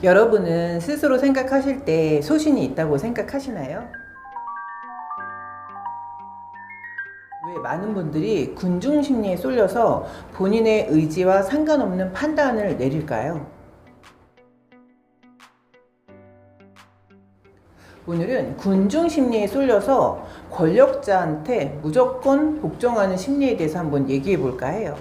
여러분은 스스로 생각하실 때 소신이 있다고 생각하시나요? 왜 많은 분들이 군중 심리에 쏠려서 본인의 의지와 상관없는 판단을 내릴까요? 오늘은 군중 심리에 쏠려서 권력자한테 무조건 복종하는 심리에 대해서 한번 얘기해 볼까 해요.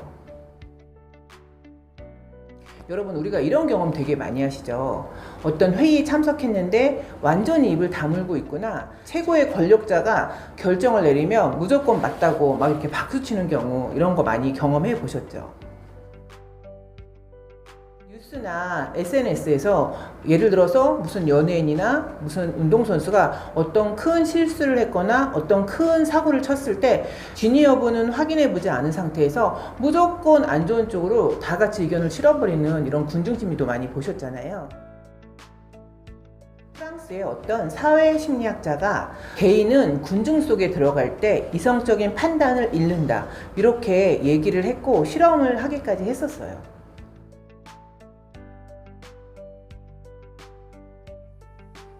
여러분, 우리가 이런 경험 되게 많이 하시죠. 어떤 회의에 참석했는데 완전히 입을 다물고 있거나 최고의 권력자가 결정을 내리면 무조건 맞다고 막 이렇게 박수치는 경우, 이런 거 많이 경험해 보셨죠. 뉴스나 SNS에서 예를 들어서 무슨 연예인이나 무슨 운동선수가 어떤 큰 실수를 했거나 어떤 큰 사고를 쳤을 때 진위 여부는 확인해 보지 않은 상태에서 무조건 안 좋은 쪽으로 다 같이 의견을 실어버리는 이런 군중심리도 많이 보셨잖아요. 프랑스의 어떤 사회심리학자가 개인은 군중 속에 들어갈 때 이성적인 판단을 잃는다, 이렇게 얘기를 했고 실험을 하기까지 했었어요.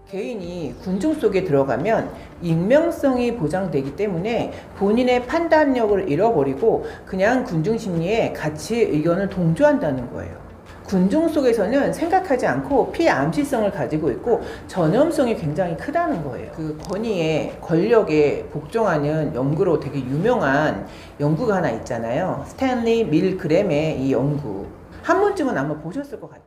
개인이 군중 속에 들어가면 익명성이 보장되기 때문에 본인의 판단력을 잃어버리고 그냥 군중 심리에 같이 의견을 동조한다는 거예요. 군중 속에서는 생각하지 않고 피암시성을 가지고 있고 전염성이 굉장히 크다는 거예요. 그 권위에, 권력에 복종하는 연구로 되게 유명한 연구가 하나 있잖아요. 스탠리 밀그램의 이 연구. 한 번쯤은 아마 보셨을 것 같아요.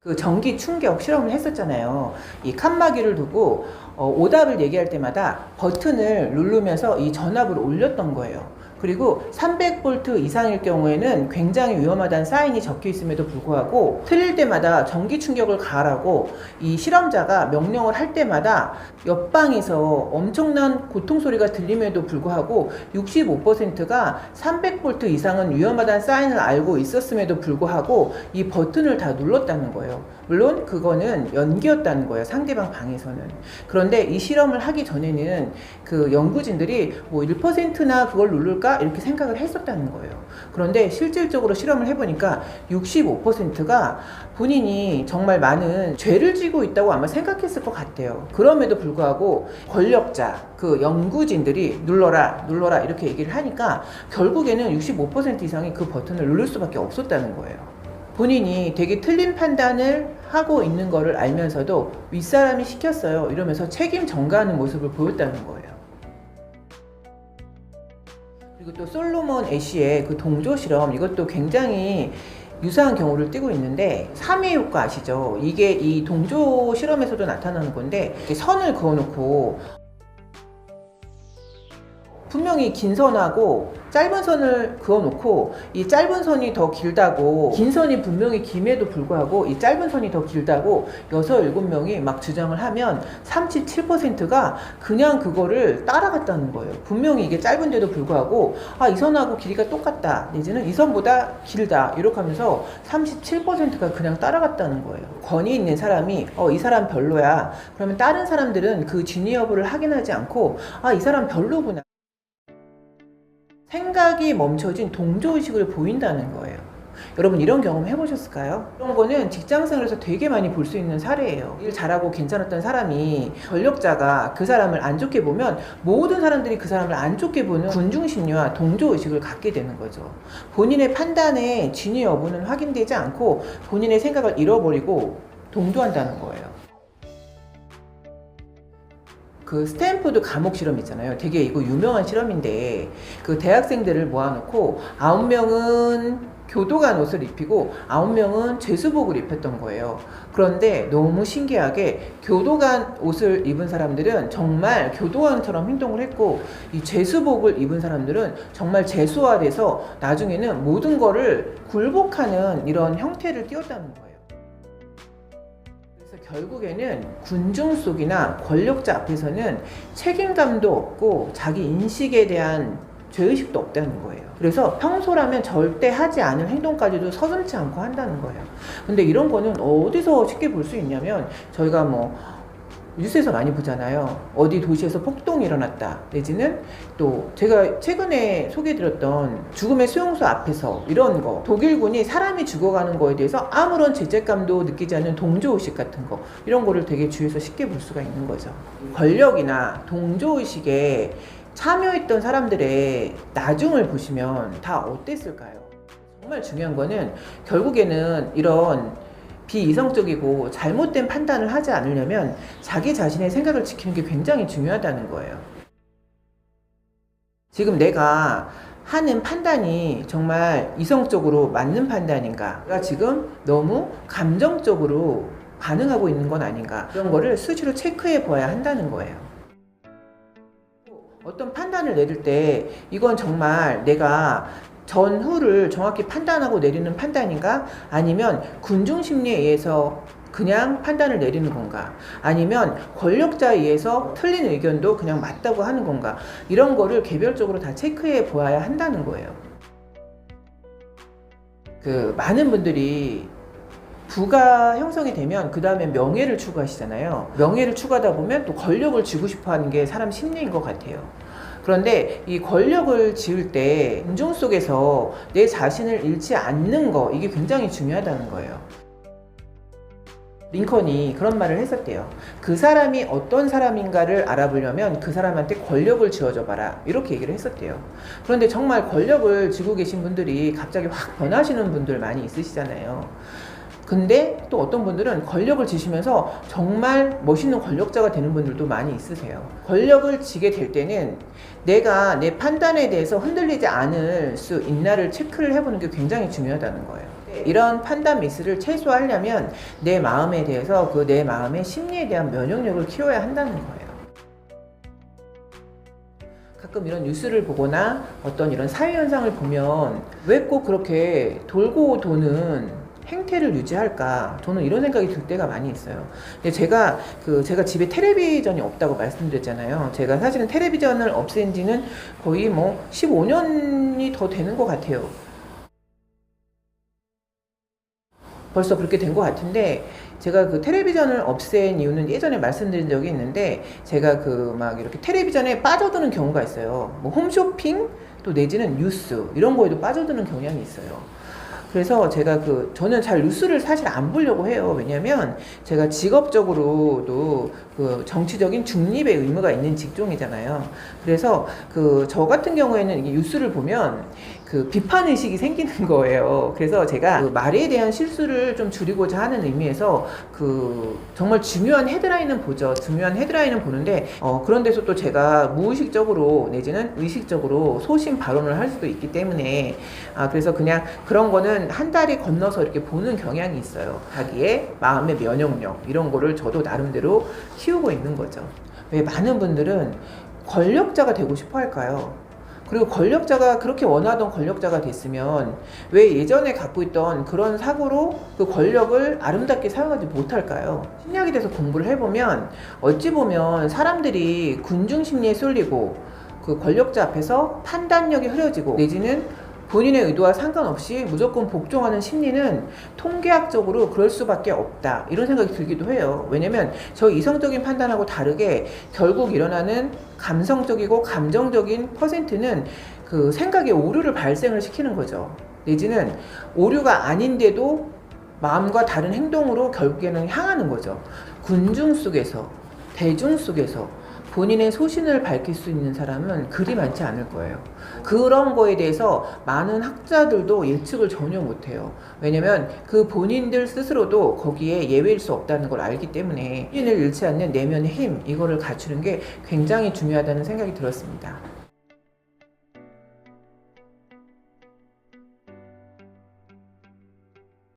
그 전기 충격 실험을 했었잖아요. 이 칸막이를 두고 오답을 얘기할 때마다 버튼을 누르면서 이 전압을 올렸던 거예요. 그리고 300V 이상일 경우에는 굉장히 위험하다는 사인이 적혀 있음에도 불구하고 틀릴 때마다 전기 충격을 가하라고 이 실험자가 명령을 할 때마다 옆방에서 엄청난 고통 소리가 들림에도 불구하고 65%가 300V 이상은 위험하다는 사인을 알고 있었음에도 불구하고 이 버튼을 다 눌렀다는 거예요. 물론 그거는 연기였다는 거예요, 상대방 방에서는. 그런데 이 실험을 하기 전에는 그 연구진들이 뭐 1%나 그걸 누를까 이렇게 생각을 했었다는 거예요. 그런데 실질적으로 실험을 해보니까 65%가 본인이 정말 많은 죄를 지고 있다고 아마 생각했을 것 같아요. 그럼에도 불구하고 권력자, 그 연구진들이 눌러라 눌러라 이렇게 얘기를 하니까 결국에는 65% 이상이 그 버튼을 누를 수밖에 없었다는 거예요. 본인이 되게 틀린 판단을 하고 있는 거를 알면서도 윗사람이 시켰어요 이러면서 책임 전가하는 모습을 보였다는 거예요. 그리고 또 솔로몬 애쉬의 그 동조 실험, 이것도 굉장히 유사한 경우를 띠고 있는데 3회 효과 아시죠? 이게 이 동조 실험에서도 나타나는 건데 이렇게 선을 그어놓고 분명히 긴 선하고 짧은 선을 그어놓고 이 짧은 선이 더 길다고, 긴 선이 분명히 김에도 불구하고 이 짧은 선이 더 길다고 6, 7명이 막 주장을 하면 37%가 그냥 그거를 따라갔다는 거예요. 분명히 이게 짧은데도 불구하고 이 선하고 길이가 똑같다, 내지는 이 선보다 길다, 이렇게 하면서 37%가 그냥 따라갔다는 거예요. 권위 있는 사람이 이 사람 별로야, 그러면 다른 사람들은 그 진위 여부를 확인하지 않고 이 사람 별로구나, 생각이 멈춰진 동조의식을 보인다는 거예요. 여러분, 이런 경험 해보셨을까요? 이런 거는 직장생활에서 되게 많이 볼 수 있는 사례예요. 일 잘하고 괜찮았던 사람이 권력자가 그 사람을 안 좋게 보면 모든 사람들이 그 사람을 안 좋게 보는 군중심리와 동조의식을 갖게 되는 거죠. 본인의 판단의 진위 여부는 확인되지 않고 본인의 생각을 잃어버리고 동조한다는 거예요. 그 스탠포드 감옥 실험 있잖아요. 되게 이거 유명한 실험인데 그 대학생들을 모아놓고 9명은 교도관 옷을 입히고 9명은 죄수복을 입혔던 거예요. 그런데 너무 신기하게 교도관 옷을 입은 사람들은 정말 교도관처럼 행동을 했고 이 죄수복을 입은 사람들은 정말 죄수화돼서 나중에는 모든 거를 굴복하는 이런 형태를 띄웠다는 거예요. 결국에는 군중 속이나 권력자 앞에서는 책임감도 없고 자기 인식에 대한 죄의식도 없다는 거예요. 그래서 평소라면 절대 하지 않을 행동까지도 서슴지 않고 한다는 거예요. 근데 이런 거는 어디서 쉽게 볼 수 있냐면 저희가 뭐 뉴스에서 많이 보잖아요. 어디 도시에서 폭동이 일어났다. 내지는 또 제가 최근에 소개해드렸던 죽음의 수용소 앞에서 이런 거. 독일군이 사람이 죽어가는 거에 대해서 아무런 죄책감도 느끼지 않는 동조의식 같은 거. 이런 거를 되게 주위에서 쉽게 볼 수가 있는 거죠. 권력이나 동조의식에 참여했던 사람들의 나중을 보시면 다 어땠을까요? 정말 중요한 거는 결국에는 이런 비이성적이고 잘못된 판단을 하지 않으려면 자기 자신의 생각을 지키는 게 굉장히 중요하다는 거예요. 지금 내가 하는 판단이 정말 이성적으로 맞는 판단인가? 내가 지금 너무 감정적으로 반응하고 있는 건 아닌가? 이런 거를 수시로 체크해 봐야 한다는 거예요. 어떤 판단을 내릴 때 이건 정말 내가 전후를 정확히 판단하고 내리는 판단인가? 아니면 군중 심리에 의해서 그냥 판단을 내리는 건가? 아니면 권력자에 의해서 틀린 의견도 그냥 맞다고 하는 건가? 이런 거를 개별적으로 다 체크해 보아야 한다는 거예요. 많은 분들이 부가 형성이 되면 그 다음에 명예를 추구하시잖아요. 명예를 추구하다 보면 또 권력을 쥐고 싶어 하는 게 사람 심리인 것 같아요. 그런데 이 권력을 지을 때 군중 속에서 내 자신을 잃지 않는 거, 이게 굉장히 중요하다는 거예요. 링컨이 그런 말을 했었대요. 그 사람이 어떤 사람인가를 알아보려면 그 사람한테 권력을 쥐어줘 봐라, 이렇게 얘기를 했었대요. 그런데 정말 권력을 쥐고 계신 분들이 갑자기 확 변하시는 분들 많이 있으시잖아요. 근데 또 어떤 분들은 권력을 쥐시면서 정말 멋있는 권력자가 되는 분들도 많이 있으세요. 권력을 쥐게 될 때는 내가 내 판단에 대해서 흔들리지 않을 수 있나를 체크를 해보는 게 굉장히 중요하다는 거예요. 이런 판단 미스를 최소화하려면 내 마음에 대해서 내 마음의 심리에 대한 면역력을 키워야 한다는 거예요. 가끔 이런 뉴스를 보거나 어떤 이런 사회현상을 보면 왜 꼭 그렇게 돌고 도는 행태를 유지할까? 저는 이런 생각이 들 때가 많이 있어요. 근데 제가 집에 텔레비전이 없다고 말씀드렸잖아요. 제가 사실은 텔레비전을 없앤 지는 거의 15년이 더 되는 것 같아요. 벌써 그렇게 된 것 같은데, 제가 텔레비전을 없앤 이유는 예전에 말씀드린 적이 있는데, 제가 이렇게 텔레비전에 빠져드는 경우가 있어요. 홈쇼핑, 또 내지는 뉴스, 이런 거에도 빠져드는 경향이 있어요. 그래서 제가 저는 잘 뉴스를 사실 안 보려고 해요. 왜냐면 제가 직업적으로도 정치적인 중립의 의무가 있는 직종이잖아요. 그래서 저 같은 경우에는 뉴스를 보면 비판 의식이 생기는 거예요. 그래서 제가 말에 대한 실수를 좀 줄이고자 하는 의미에서 정말 중요한 헤드라인은 보죠. 중요한 헤드라인은 보는데 그런 데서 또 제가 무의식적으로 내지는 의식적으로 소신 발언을 할 수도 있기 때문에 그래서 그냥 그런 거는 한 다리 건너서 이렇게 보는 경향이 있어요. 자기의 마음의 면역력, 이런 거를 저도 나름대로 키우고 있는 거죠. 왜 많은 분들은 권력자가 되고 싶어 할까요? 그리고 권력자가 그렇게 원하던 권력자가 됐으면 왜 예전에 갖고 있던 그런 사고로 그 권력을 아름답게 사용하지 못할까요? 심리학에 대해서 공부를 해보면 어찌 보면 사람들이 군중 심리에 쏠리고 권력자 앞에서 판단력이 흐려지고 내지는 본인의 의도와 상관없이 무조건 복종하는 심리는 통계학적으로 그럴 수밖에 없다, 이런 생각이 들기도 해요. 왜냐면 저 이성적인 판단하고 다르게 결국 일어나는 감성적이고 감정적인 퍼센트는 생각의 오류를 발생을 시키는 거죠. 내지는 오류가 아닌데도 마음과 다른 행동으로 결국에는 향하는 거죠. 군중 속에서, 대중 속에서 본인의 소신을 밝힐 수 있는 사람은 그리 많지 않을 거예요. 그런 거에 대해서 많은 학자들도 예측을 전혀 못해요. 왜냐면 본인들 스스로도 거기에 예외일 수 없다는 걸 알기 때문에 본인을 잃지 않는 내면의 힘, 이거를 갖추는 게 굉장히 중요하다는 생각이 들었습니다.